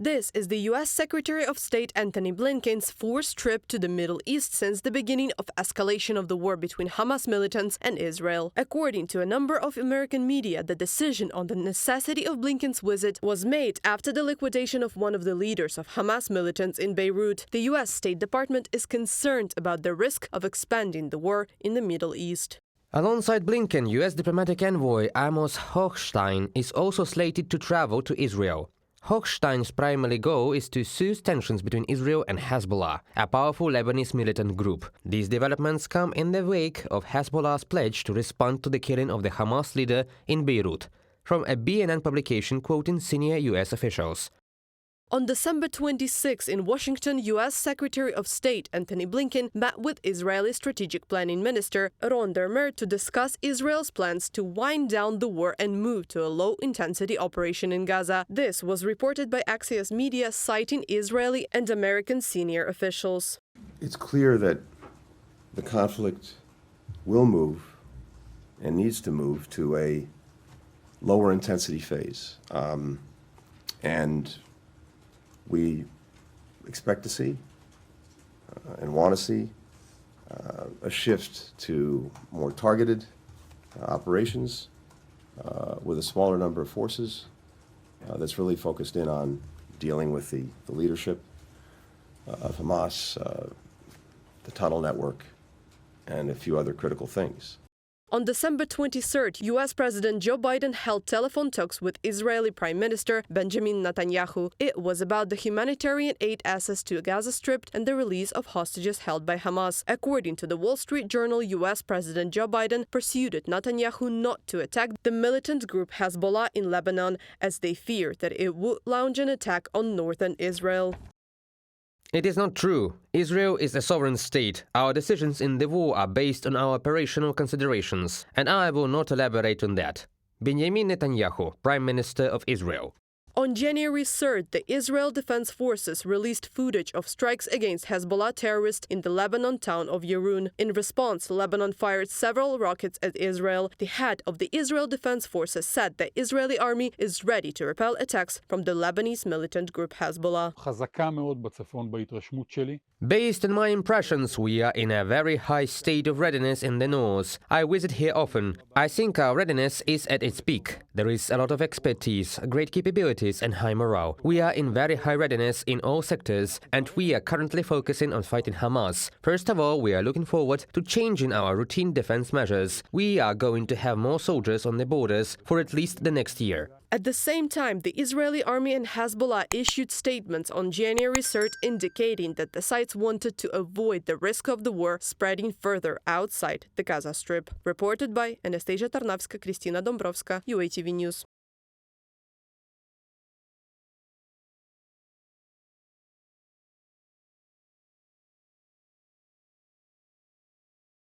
This is the U.S. Secretary of State Antony Blinken's fourth trip to the Middle East since the beginning of escalation of the war between Hamas militants and Israel. According to a number of American media, the decision on the necessity of Blinken's visit was made after the liquidation of one of the leaders of Hamas militants in Beirut. The U.S. State Department is concerned about the risk of expanding the war in the Middle East. Alongside Blinken, U.S. diplomatic envoy Amos Hochstein is also slated to travel to Israel. Hochstein's primary goal is to soothe tensions between Israel and Hezbollah, a powerful Lebanese militant group. These developments come in the wake of Hezbollah's pledge to respond to the killing of the Hamas leader in Beirut, from a CNN publication quoting senior U.S. officials. On December 26 in Washington, U.S. Secretary of State Antony Blinken met with Israeli Strategic Planning Minister Ron Dermer to discuss Israel's plans to wind down the war and move to a low-intensity operation in Gaza. This was reported by Axios Media, citing Israeli and American senior officials. It's clear that the conflict will move and needs to move to a lower intensity phase. And we expect to see and want to see a shift to more targeted operations with a smaller number of forces that's really focused in on dealing with the leadership of Hamas, the tunnel network, and a few other critical things. On December 23rd, U.S. President Joe Biden held telephone talks with Israeli Prime Minister Benjamin Netanyahu. It was about the humanitarian aid access to Gaza Strip and the release of hostages held by Hamas. According to the Wall Street Journal, U.S. President Joe Biden pursued Netanyahu not to attack the militant group Hezbollah in Lebanon, as they fear that it would launch an attack on northern Israel. It is not true. Israel is a sovereign state. Our decisions in the war are based on our operational considerations, and I will not elaborate on that. Benjamin Netanyahu, Prime Minister of Israel. On January 3rd, the Israel Defense Forces released footage of strikes against Hezbollah terrorists in the Lebanon town of Yarun. In response, Lebanon fired several rockets at Israel. The head of the Israel Defense Forces said the Israeli army is ready to repel attacks from the Lebanese militant group Hezbollah. Based on my impressions, we are in a very high state of readiness in the north. I visit here often. I think our readiness is at its peak. There is a lot of expertise, great capabilities, and high morale. We are in very high readiness in all sectors, and we are currently focusing on fighting Hamas. First of all, we are looking forward to changing our routine defense measures. We are going to have more soldiers on the borders for at least the next year. At the same time, the Israeli army and Hezbollah issued statements on January 3rd indicating that the sides wanted to avoid the risk of the war spreading further outside the Gaza Strip. Reported by Anastasia Tarnavska, Kristina Dombrovska, UATV News.